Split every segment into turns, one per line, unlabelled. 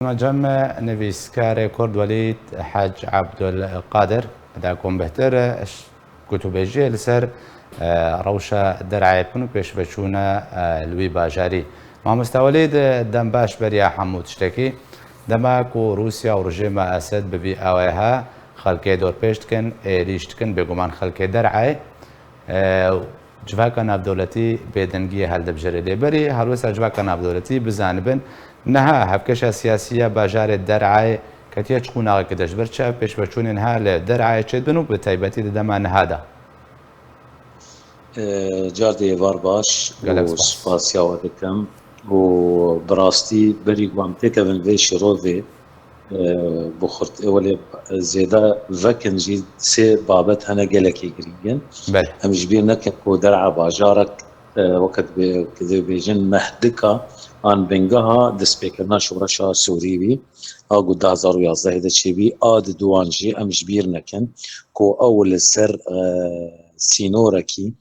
جمع نویسکار کرد ولید حج عبدالقادر داکم بهتر کتوبیجی لسر روشا درعی بکن و پیش بچونه لوی باجاری ما مستولید دم باش بریا حمود شتکی دماکو روسیا و رژیم اسد ببی آویها خلقی دور پیشت کن ایریشت کن بگومان خلقی درعی جواکا نابدولتی بدنگی هل دبجری لیبری هلوسا جواکا نابدولتی بزانبن نها هفکش سیاسیه باجار درعی کتیه چکون آقا کدش برچه پیش بچونین ها لدرعی چید بنو به تایبتی دما نهادا
جاردی وار باش و سپاسیا و دکم و براستی بری گوامتی که من وی شروعی بخورت اولی زیاده وکن جی سه بابت هنه گلکی گرینگن همش بیر نکن کو درع باجارک وقت كذا بيجن مهدكا عن بنجها دسبيكرنا شورشا سوري بي اقو 2011 هذا شي بي اد دوانجي امش بير نكن كو اول سر سينوركي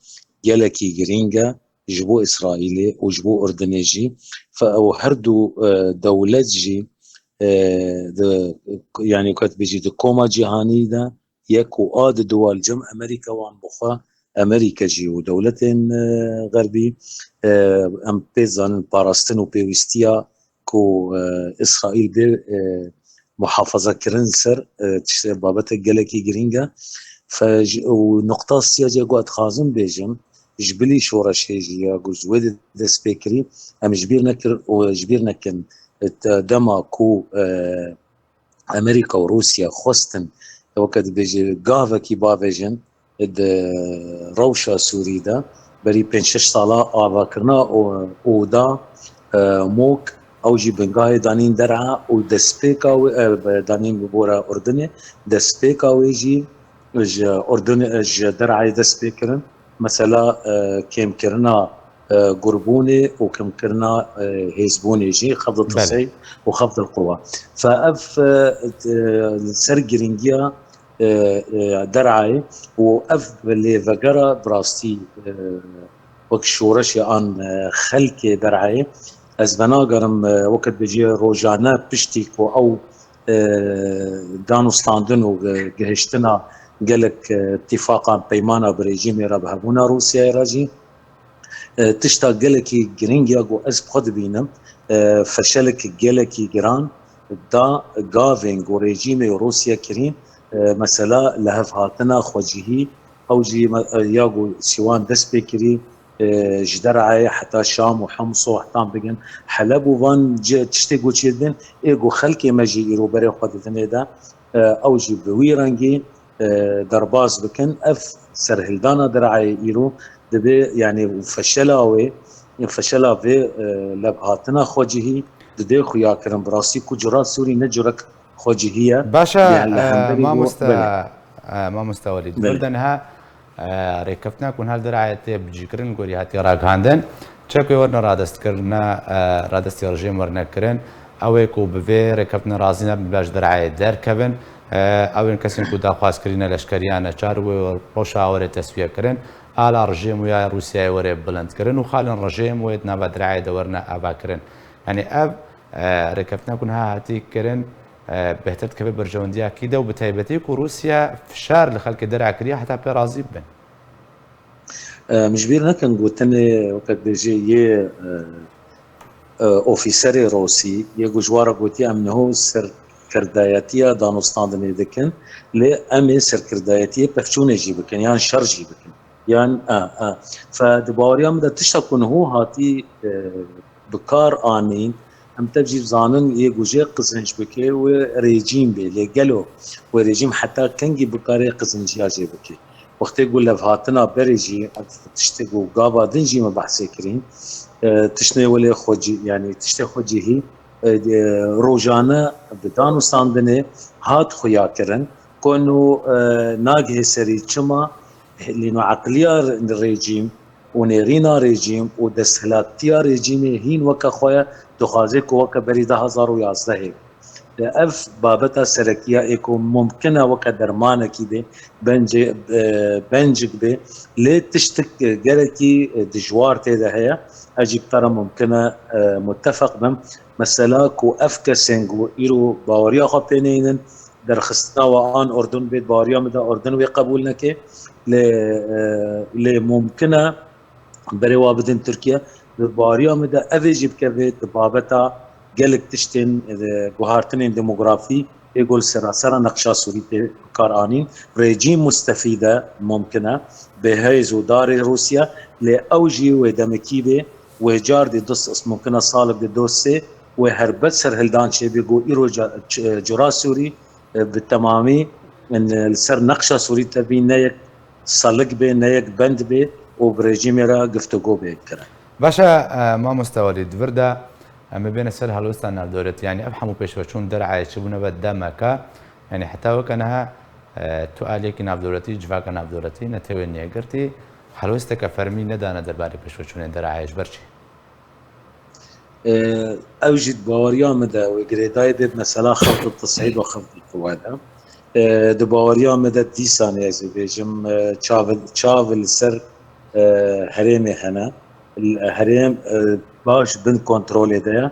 جلكي جرينجا جبو اسرائيلي وجبو اردنيجي فاو هردو دولتجي يعني كنت بيجي كوما جهاني دا يكو اد دول جم امريكا وان بخا امريكا جي ودولتين غربي ام بيزان باراستن وبيوستيا كو اسرائيل بي محافظه كرنسر تشتري بابت جلكي جرينجا ونقطه سياجه قوات خازم بيجم جبلي شورش هيجي جويد دسبيكري ام جبير نكر وجبير نكن دما كو امريكا وروسيا خوستن وقت بيجي قافا كي بافيجن روشا سوري دا بري بين 6 سالا آواكرنا او دا موك او جي بنگاهي دانين درعا و دسبيكا دانين ببورا اردني دسبيكا ويجي اردن درعا دسبيكرن مثلا كيم كرنا قربوني وكم كرنا هيزبوني جي خفض التصعيد وخفض القوى فاف سرقرينجيا درعي وأف اللي فقرا براستي وك شورشي عن خلكي درعي أزبنا قرم وقت بيجي روجانا بشتيكو أو دانوستاندن وقهشتنا قالك اتفاقا بيمانا بريجيمي ربهبونا روسيا راجي تشتا قالكي جرينجيا قو أز بخد بينم فشلك قالكي جران دا غافينغ وريجيمي روسيا كريم مثلا لهف هاتنا خوجهي او جي ياغو سيوان دس بكري جدرعي حتى شام وحمص وحتى بقن حلب وفان تشتي قوتشيدن ايغو خلكي ماجي يرو بري خدتني دا او جي بويرانجي درباز بكن اف سرهلدانا درعي يرو دبي يعني فشلاوي فشلا في لبهاتنا خوجهي ددي خويا كرم براسي كجرات سوري نجرك خوجهيه
باشا ما مستولي بلدنها ركبتنا كون هل درعيتي بجيكرن قولي هاتي راقاندن تشاكوي ورنا رادست كرنا رادست رجيم ورنا كرن اويكو بفي ركبتنا رازينا باش درعي دار كبن اوين كسين كو داخواز كرينا لشكريانا چاروي روشا وري تسوية كرن آلا رجيم ويا روسيا وري بلند كرن وخالن رجيم ويدنا بدرعي دورنا ابا كرن يعني اب ركبتنا كون هاتي كرن بهتر كبير برجونديا كده وبتايبتيك وروسيا فشار لخلق درع كريا حتى برازيب بن
مش بير نكن قلتني وقت بيجي يه اوفيسري روسي يجو جوارا قلتي امنه سر كرداياتيا دانوستاندني دكن لي امي سر كرداياتيا بفشون يجي بكن يعني شر جي بكن يعني فدباريا مدى تشتكون هو هاتي بكار آنين ام تبجي زانن يجوجي قزنج بكي وريجيم بي لقلو وريجيم حتى كنجي بكاري قزنج ياجي بكي وقت يقول لفهاتنا بريجي تشتغو قابا دنجي ما بحثي كرين تشني ولي خوجي يعني تشتي خوجي هي روجانا بدانو ساندني هات خويا كرن كونو ناقه سري چما لانو عقليا الريجيم ونيرينا ريجيم ودسهلاتيا ريجيمي هين وكا خويا دخازي كو وكا بري 2011 اف بابتا سركيا ايكو ممكنه وكا درمانه كده بنجك بي لي تشتك جالكي دجوار تيدا هي اجيب ترى ممكنه متفق بم مثلا كو افكسنج وإيرو باوريا خبينين در خستنا وآن أردن بيت باوريا مدى أردن ويقبولنا كي لممكنة بروا بدن تركيا باوريا مدى أفيجي بكبت بابتا قالك تشتين بهارتنين ديموغرافي يقول سراسر نقشة سورية كارانين ريجيم مستفيدة ممكنة بهيز ودار روسيا لأوجي ودمكيبه وجار دي دس ممكنة صالب دي دوسي وهربت سر هلدان شي بيقول إيرو جرا سوري بالتمامي ان السر نقشة سوري تبي نيك صلق به نيك بند به وبريجيم را گفتگو به كرا
باشا ما مستوى فردا ما بين السر هلوستان الدولت يعني افهموا بيش وشون درعا يشبونا بدمكا يعني حتى وكانها تؤاليك ناف دولتي جفاك ناف دولتي نتوي نيقرتي هلوستك فرمي ندانا درباري بيش وشون درعا يشبرشي
اوجد باوريا مدى وقريداي بيب مثلا خفض التصعيد وخفض القوادة دباوريا مدى ديسان يزي بيجم تشافل سر هريمي هنا الهريم باش بن كنترول ده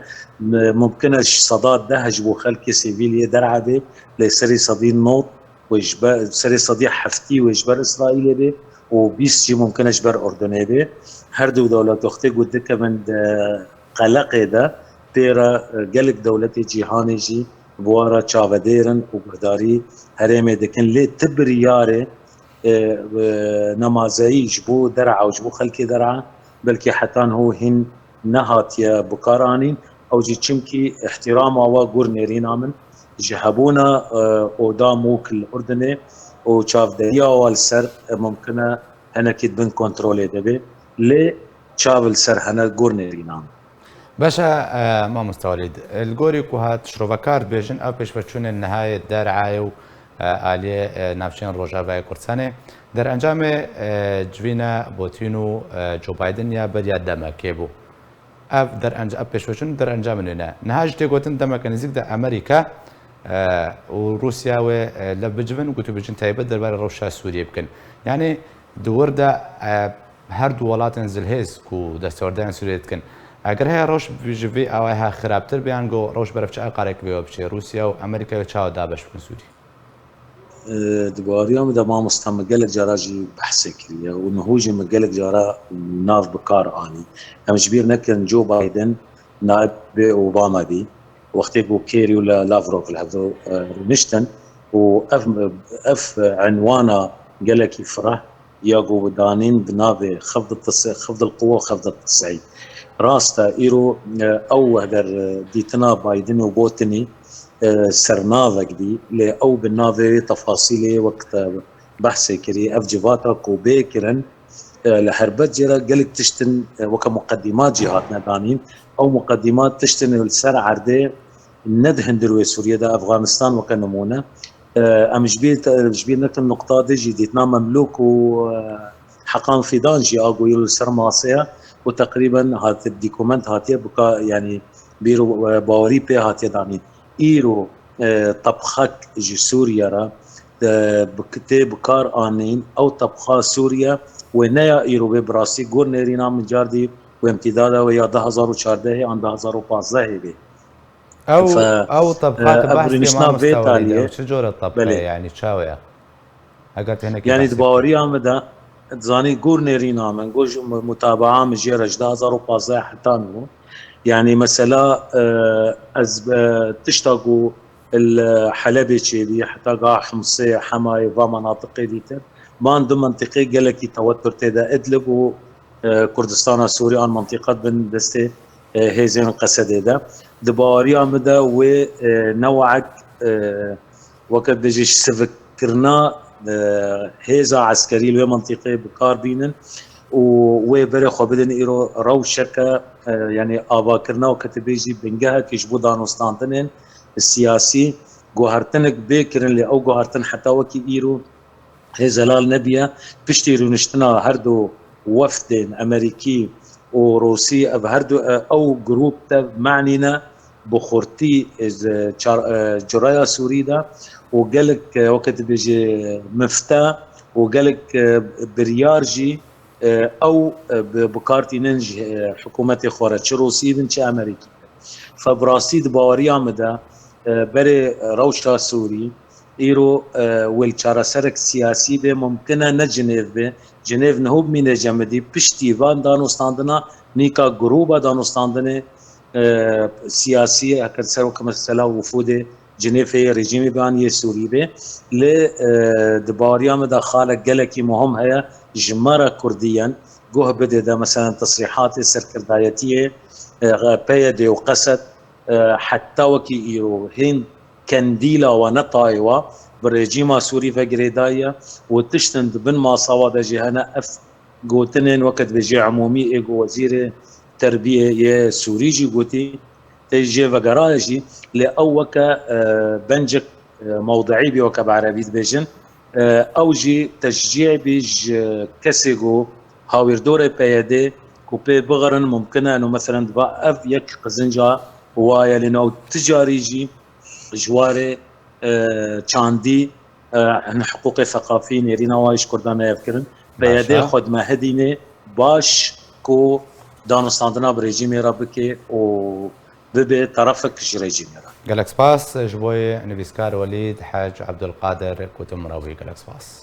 ممكنش صداد ده هجبو خلق سيفيلية درعبه لسري صدي نوط ويجبر سري صدي حفتي ويجبر اسرائيل به وبيس جي ممكن اجبر اردني به هر دو دولة اختي قد من قلق ده تيرا قلق دولتي جيهاني جي بوارا تشافديرن وبرداري هريمي دكن لي تبرياري نمازایی جبو درعا و جبو خلکی درعا بلکه حتی هو هن نهات یا بکارانین او جی چمکی احترام و گورنیرین آمن جهبونا اودا موك الاردني و چافدريا والسر ممكنه هنا كيد بن كنترول دبي لي تشافل سر هنا گورنيرين آمن
باشا ما مستولد الجوري كوهات شروفكار بيجن او بيش بچون النهاية درعا و آلیه نافچین روژاوای کردستانه در انجام جوینا بوتینو جو بایدن یا بدیا دمکه بو اف در انجام پیشوچون در انجام نه جدی گوتن دمک نزدیک در امریکا و روسیا و لبجبن گوتو بجن تایبت در بار روشا سوریه بکن یعنی دور دا هر دو ولات زلهز کو دستوردان سوریه کن اگر هي روش بيجي او هي خرابتر بيان جو روش برفش قارك بيو بشي روسيا وامريكا وتشاو دابش بن سوري
دباريا مدا ما مستمقلك جراجي بحث كريا ونهوجي مقلك جرا ناف بكار اني هم جبير نكن جو بايدن نائب اوباما بي وقت بو كيري ولا لافروف الهذو نشتن اف عنوانا قالك يفرح ياقو دانين بنافي خفض القوه وخفض التصعيد راستا ايرو او هدر ديتنا بايدن وبوتني سرناذك دي او بالناظري تفاصيلي وقت بحثي كري افجفاتا كوبيكرن لحربت جرا قالك تشتن وكمقدمات جهاتنا دانين او مقدمات تشتن السر عردي ندهن دروي سوريا دا افغانستان وكنمونه ام جبير نك النقطه دي جديتنا مملوك وحقان فيدان جي اقو يلو سر ماسيه وتقريبا هات الديكومنت هاتيه بكا يعني بيرو باوري بي هاتيه دانين ايرو طبخك جي سوريا را بكتي بكار انين او طبخا سوريا ونيا ايرو ببراسي غورنيرينا من جاردي وامتدادا ويا 2014 عن 2015 بي
او طبخات بحث ما مستورده شو جور الطبخه يعني تشاويا اقرت هنا
يعني دباوري عمدا تزاني غورنيرينا من جوج متابعه من جير 2015 حتى نو يعني مثلا تشتاقوا الحلبي تشيبي حتى قاع حمصية حماية ومناطق ديتر ما عندهم منطقة قالك توتر تدا ادلب وكردستان سوريا عن منطقة بن دستي هيزين قصد دا دباري عمدا ونوعك وقت بجيش سفكرنا هيزا عسكري لو منطقة بكار بينن وبري خبدن ايرو روشكا يعني اباكرنا وكتبيجي بنجها كيجبو دانوستانتنين السياسي جوهرتنك بيكرن اللي او جوهرتن حتى وكي ايرو هي زلال نبيا بيشتيرو نشتنا هردو وفد امريكي وروسي هردو او جروب معنينا بخورتي جرايا سوريدا وقالك وقت بيجي مفتاح وقالك بريارجي او بكارتي ننج حكومتي خورج روسي بنت امريكي فبراستی باوریا مده بره روشا سوری ایرو والچاره سرک سیاسی به ممکنه نه جنیو به جنیو نهوب مینه جمدی پشتی وان دانوستاندنا نیکا گروبا دانوستاندنه سیاسی اکر سرو که مثلا وفود جنیف رژیمی بان سوری به ل دباریا مده خالق گلکی مهم هيا جمره كرديا جوه بده ده مثلا تصريحات السركردايتيه بيدي وقسد حتى وكي ايرو هين كنديلا ونطايوا برجيما سوري فجريدايا وتشتند بن ما صواد جهانا اف جوتنين وقت بجي عمومي ايجو وزير تربيه يا سوريجي جوتي تيجي فجراجي لاوك بنجك موضعي بيوك بعربي بيجن اوجي تشجيع بيج كسيجو هاوير دوري بيدي كوبي بغرن ممكنه انه مثلا دبا اف يك قزنجا هوايه لانه تجاريجي جواري تشاندي ان حقوق ثقافي نيرينا وايش كردانا يذكرن بيدي خدمه هدينه باش كو دانستاندنا بريجيمي رابكي و ببي طرفك ريجيمي
جالكس باس جبوي نفيسكار وليد حاج عبد القادر كتم راوي جالكس باس